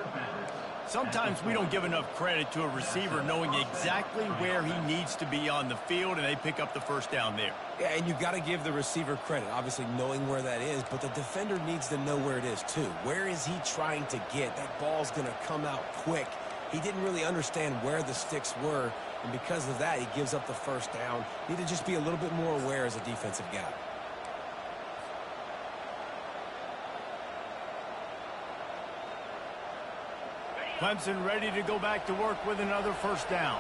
Sometimes we don't give enough credit to a receiver knowing exactly where he needs to be on the field, and they pick up the first down there.
Yeah, and you've got to give the receiver credit, obviously knowing where that is, but the defender needs to know where it is too. Where is he trying to get? That ball's going to come out quick. He didn't really understand where the sticks were, and because of that, he gives up the first down. Need to just be a little bit more aware as a defensive guy.
Clemson ready to go back to work with another first down.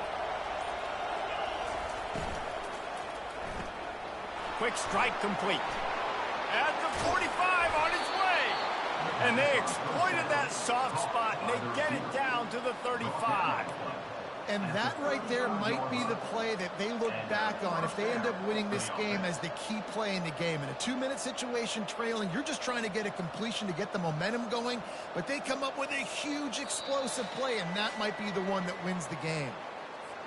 Quick strike complete. At the 45 on its way. And they exploited that soft spot, and they get it down to the 35.
And that right there might be the play that they look back on if they end up winning this game as the key play in the game. In a 2-minute situation trailing, you're just trying to get a completion to get the momentum going, but they come up with a huge explosive play, and that might be the one that wins the game.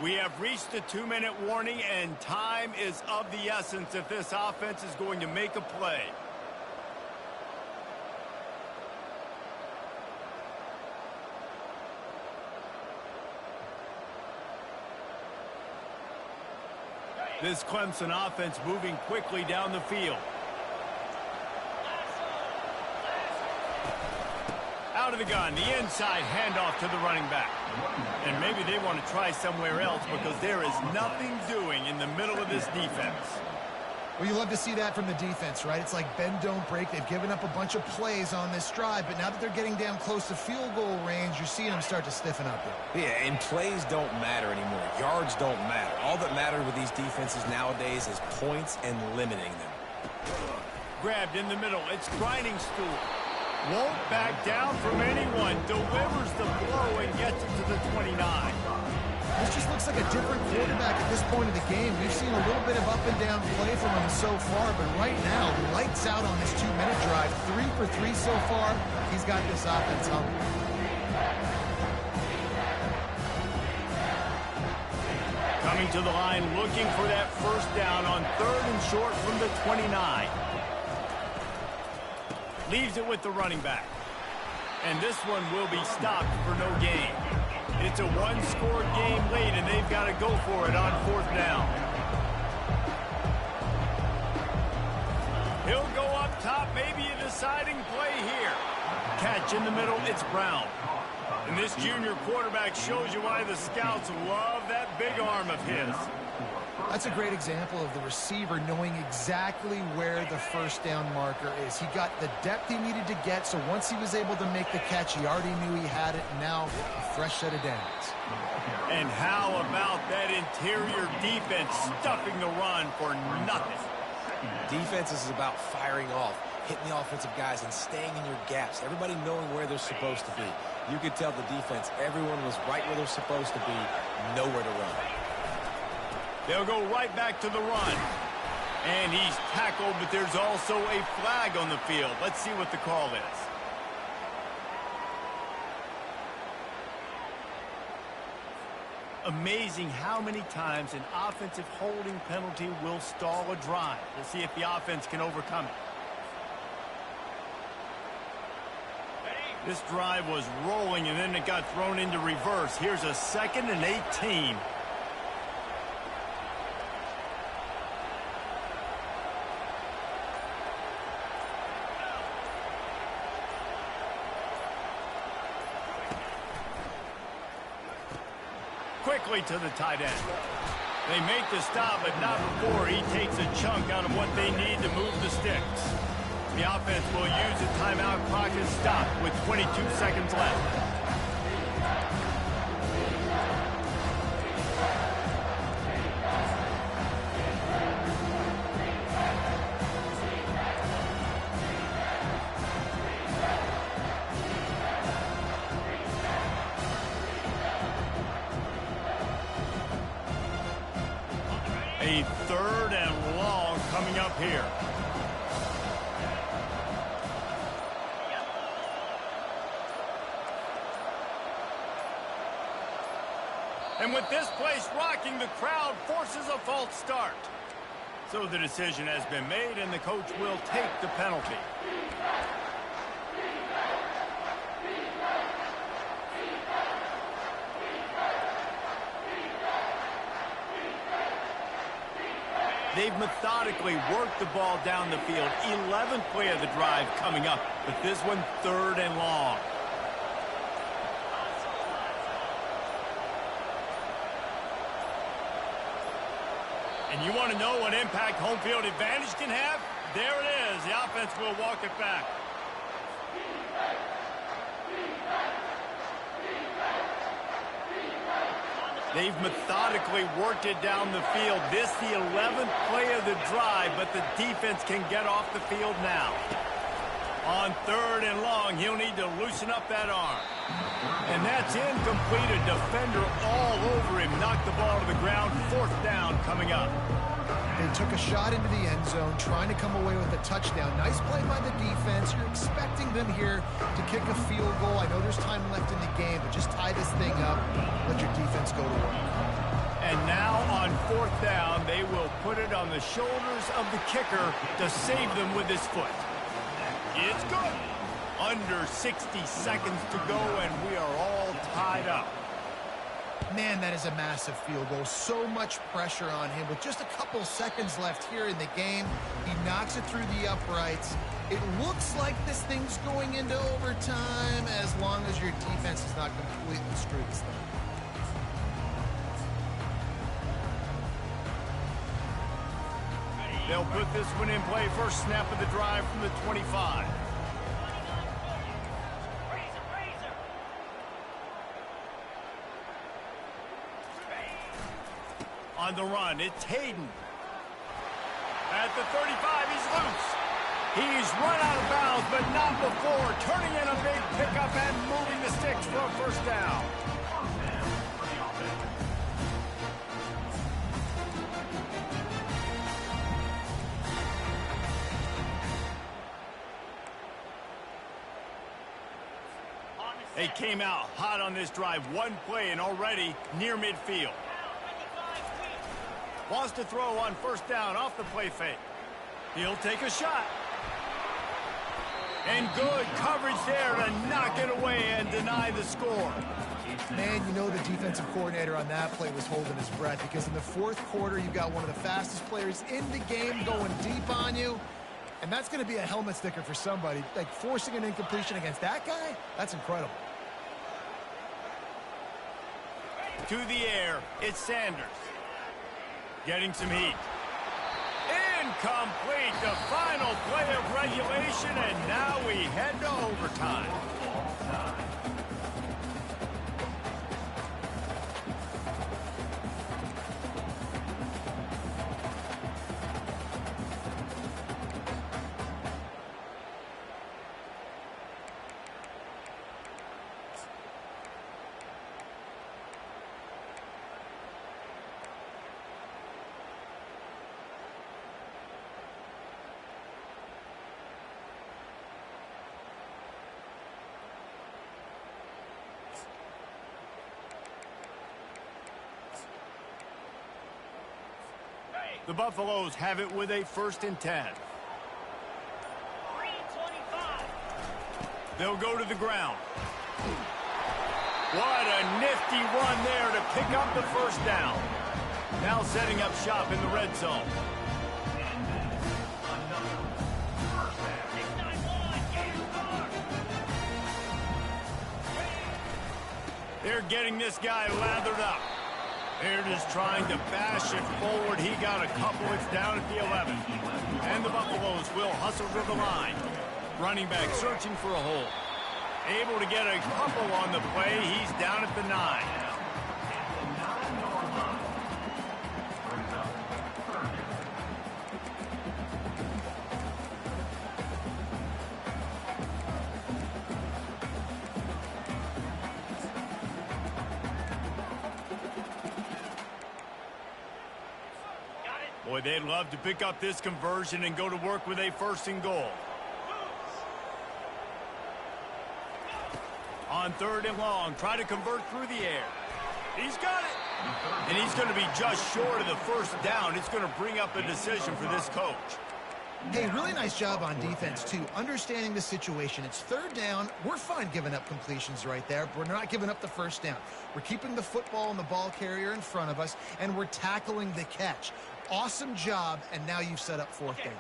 We have reached the 2-minute warning, and time is of the essence if this offense is going to make a play. This Clemson offense moving quickly down the field. Out of the gun, the inside handoff to the running back. And maybe they want to try somewhere else because there is nothing doing in the middle of this defense.
Well, you love to see that from the defense, right? It's like bend, don't break. They've given up a bunch of plays on this drive, but now that they're getting down close to field goal range, you're seeing them start to stiffen up here.
Yeah, and plays don't matter anymore. Yards don't matter. All that matters with these defenses nowadays is points and limiting them.
Grabbed in the middle. It's Grinding Stool. Won't back down from anyone. Delivers the blow and gets it to the 29.
This just looks like a different quarterback at this point of the game. We've seen a little bit of up and down play from him so far, but right now, lights out on this 2-minute drive. 3 for 3 so far. He's got this offense hungry.
Coming to the line, looking for that first down on 3rd and short from the 29. Leaves it with the running back. And this one will be stopped for no gain. It's a one-score game late, and they've got to go for it on 4th down. He'll go up top, maybe a deciding play here. Catch in the middle, it's Brown. And this junior quarterback shows you why the scouts love that big arm of his.
That's a great example of the receiver knowing exactly where the first down marker is. He got the depth he needed to get, so once he was able to make the catch, he already knew he had it, and now a fresh set of downs.
And how about that interior defense stuffing the run for nothing?
Defense is about firing off, hitting the offensive guys, and staying in your gaps. Everybody knowing where they're supposed to be. You could tell the defense, everyone was right where they're supposed to be, nowhere to run.
They'll go right back to the run. And he's tackled, but there's also a flag on the field. Let's see what the call is. Amazing how many times an offensive holding penalty will stall a drive. We'll see if the offense can overcome it. This drive was rolling, and then it got thrown into reverse. Here's a 2nd and 18. Quickly to the tight end. They make the stop, but not before he takes a chunk out of what they need to move the sticks. The offense will use the timeout clock to stop with 22 seconds left. A 3rd and long coming up here. And with this place rocking, the crowd forces a false start. So the decision has been made, and the coach will take the penalty. They've methodically worked the ball down the field. 11th play of the drive coming up, but this one 3rd and long. And you want to know what impact home field advantage can have? There it is. The offense will walk it back. They've methodically worked it down the field. This the 11th play of the drive, but the defense can get off the field now. On 3rd and long, he'll need to loosen up that arm. And that's incomplete. A defender all over him. Knocked the ball to the ground. 4th down coming up.
They took a shot into the end zone, trying to come away with a touchdown. Nice play by the defense. You're expecting them here to kick a field goal. I know there's time left in the game, but just tie this thing up. Let your defense go to work.
And now on 4th down, they will put it on the shoulders of the kicker to save them with his foot. It's good. Under 60 seconds to go, and we are all tied up.
Man, that is a massive field goal. So much pressure on him. With just a couple seconds left here in the game, he knocks it through the uprights. It looks like this thing's going into overtime as long as your defense is not completely screwed this thing.
They'll put this one in play. First snap of the drive from the 25. On the run, it's Hayden. At the 35, he's loose. He's run out of bounds, but not before. Turning in a big pickup and moving the sticks for a first down. They came out hot on this drive. One play and already near midfield. Wants to throw on first down off the play fake. He'll take a shot. And good coverage there to knock it away and deny the score.
Man, you know the defensive coordinator on that play was holding his breath, because in the fourth quarter, you've got one of the fastest players in the game going deep on you. And that's going to be a helmet sticker for somebody. Like, forcing an incompletion against that guy, that's incredible.
To the air, it's Sanders. Getting some heat. Incomplete, the final play of regulation, and now we head to overtime. The Buffaloes have it with a 1st and 10.
3:25.
They'll go to the ground. What a nifty run there to pick up the first down. Now setting up shop in the red zone.
691, game start.
They're getting this guy lathered up. They're just trying to bash it forward. He got a couple. It's down at the 11. And the Buffaloes will hustle to the line. Running back searching for a hole. Able to get a couple on the play. He's down at the 9. Boy, they'd love to pick up this conversion and go to work with a 1st and goal. On 3rd and long, try to convert through the air. He's got it. And he's going to be just short of the first down. It's going to bring up a decision for this coach.
Hey, really nice job on defense, too. Understanding the situation. It's 3rd down. We're fine giving up completions right there. But we're not giving up the first down. We're keeping the football and the ball carrier in front of us, and we're tackling the catch. Awesome job, and now you've set up 4th down.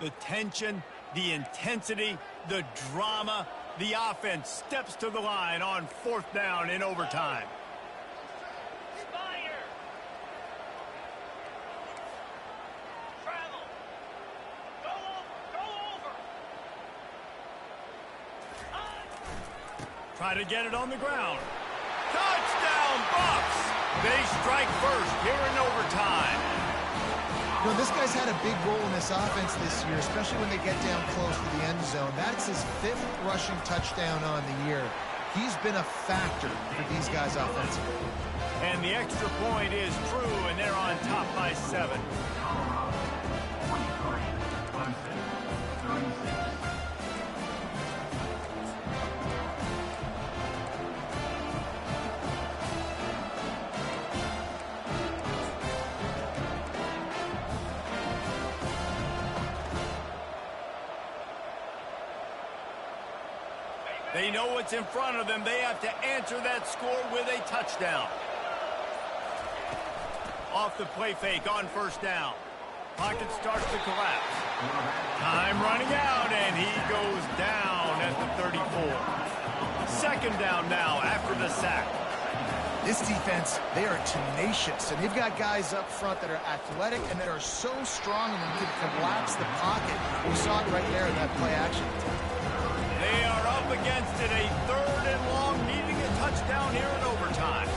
The tension, the intensity, the drama, the offense steps to the line on 4th down in overtime.
Fire. Travel. Go over.
Try to get it on the ground. Touchdown, Buffs! They strike first here in overtime.
You know, this guy's had a big role in this offense this year, especially when they get down close to the end zone. That's his 5th rushing touchdown on the year. He's been a factor for these guys offensively.
And the extra point is true, and they're on top by 7. They know what's in front of them. They have to answer that score with a touchdown. Off the play fake on 1st down. Pocket starts to collapse. Time running out, and he goes down at the 34. 2nd down now after the sack.
This defense, they are tenacious, and they've got guys up front that are athletic and that are so strong and can collapse the pocket. We saw it right there in that play action.
They are up against it, a 3rd and long, needing a touchdown here in overtime.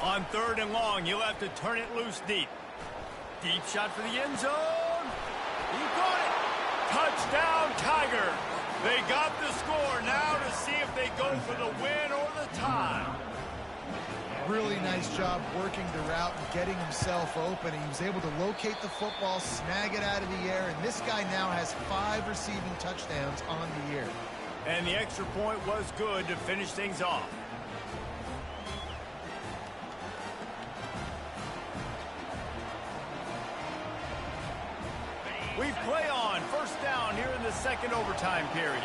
On 3rd and long, you'll have to turn it loose deep. Deep shot for the end zone. He got it. Touchdown, Tiger. They got the score. Now to see if they go for the win or the tie.
Really nice job working the route and getting himself open. He was able to locate the football, snag it out of the air, and this guy now has 5 receiving touchdowns on the year.
And the extra point was good to finish things off. We play on 1st down here in the 2nd overtime period.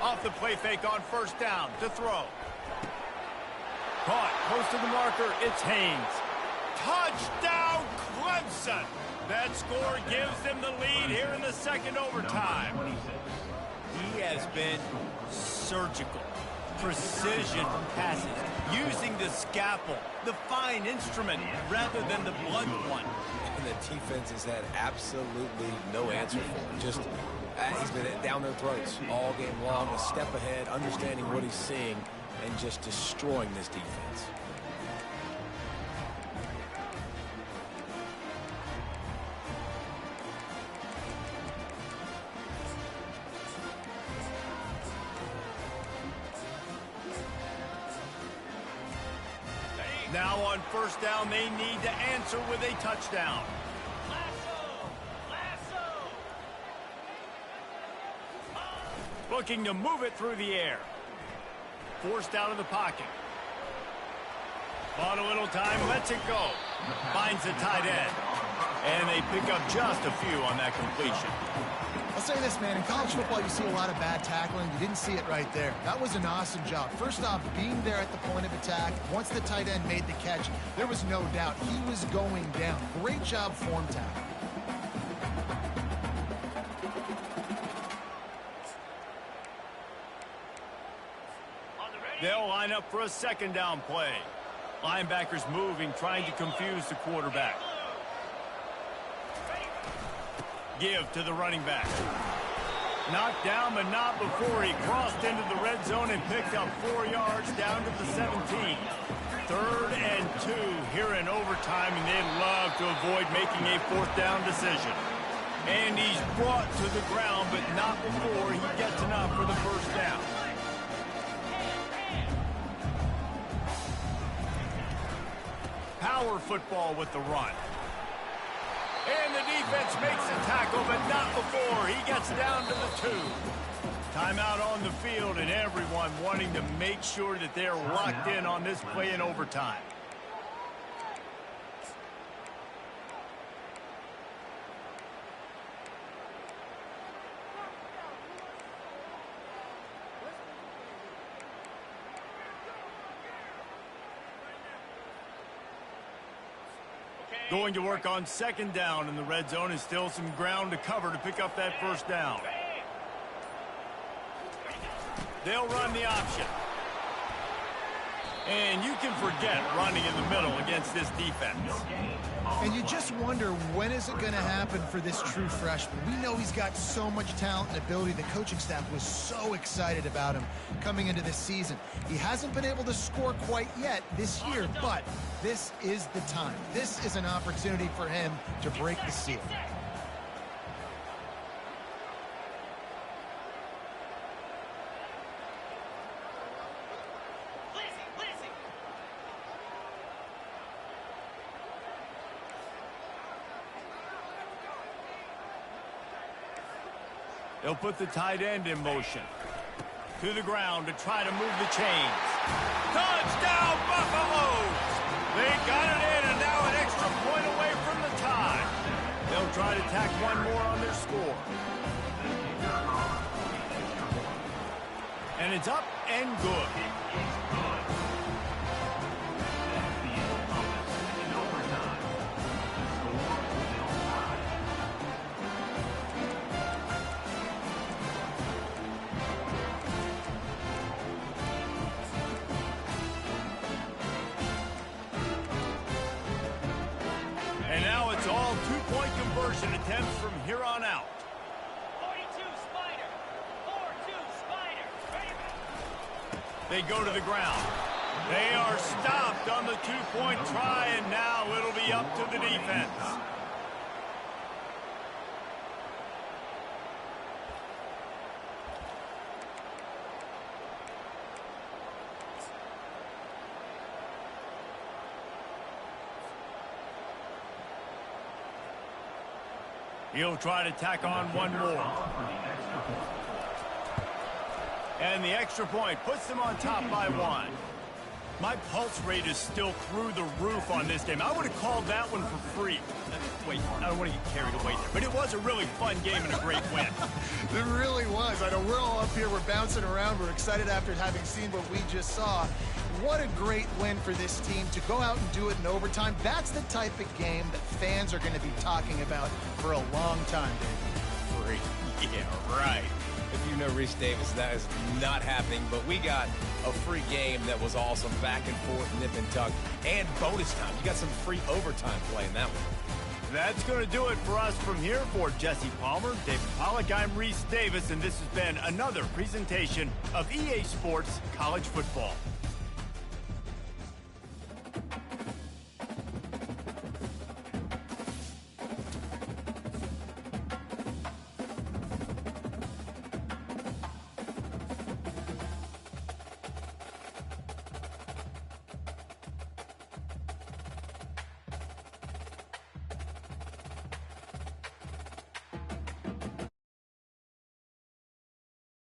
Off the play fake on 1st down to throw. Caught close to the marker. It's Haynes. Touchdown, Clemson. That score gives them the lead here in the 2nd overtime. He has been surgical. Precision passes, using the scalpel, the fine instrument, rather than the blunt one.
And the defense has had absolutely no answer for him. Just, he's been down their throats all game long, a step ahead, understanding what he's seeing, and just destroying this defense.
Now on 1st down, they need to answer with a touchdown. Looking to move it through the air. Forced out of the pocket. Bought a little time, lets it go. Finds the tight end. And they pick up just a few on that completion.
I'll say this, man. In college football, you see a lot of bad tackling. You didn't see it right there. That was an awesome job. First off, being there at the point of attack. Once the tight end made the catch, there was no doubt he was going down. Great job form tackle.
They'll line up for a 2nd down play. Linebackers moving, trying to confuse the quarterback. Give to the running back. Knocked down, but not before he crossed into the red zone and picked up 4 yards down to the 17. 3rd and 2 here in overtime, and they'd love to avoid making a 4th down decision. And he's brought to the ground, but not before he gets enough for the 1st down. Power football with the run. And the defense makes the tackle, but not before he gets down to the 2. Timeout on the field, and everyone wanting to make sure that they're locked in on this play in overtime. Going to work on 2nd down in the red zone, and still some ground to cover to pick up that 1st down. They'll run the option. And you can forget running in the middle against this defense.
And you just wonder, when is it going to happen for this true freshman? We know he's got so much talent and ability. The coaching staff was so excited about him coming into this season. He hasn't been able to score quite yet this year, but this is the time. This is an opportunity for him to break the seal.
They'll put the tight end in motion. To the ground to try to move the chains. Touchdown, Buffaloes! They got it in, and now an extra point away from the tie. They'll try to tack one more on their score. And it's up and good. And now it's all two-point conversion attempts from here on out.
42 Spider. 4-2 Spider. Ready?
They go to the ground. They are stopped on the two-point try, and now it'll be up to the defense. He'll try to tack on one more. And the extra point puts them on top by one. My pulse rate is still through the roof on this game. I would have called that one for free. Wait, I don't want to get carried away there. But it was a really fun game and a great win.
It really was. I know we're all up here. We're bouncing around. We're excited after having seen what we just saw. What a great win for this team to go out and do it in overtime. That's the type of game that fans are going to be talking about for a long time, David.
Free. Yeah, right.
If you know Reese Davis, that is not happening, but we got a free game that was awesome, back and forth, nip and tuck, and bonus time. You got some free overtime play in that one.
That's going to do it for us from here. For Jesse Palmer, David Pollack, I'm Reese Davis, and this has been another presentation of EA Sports College Football.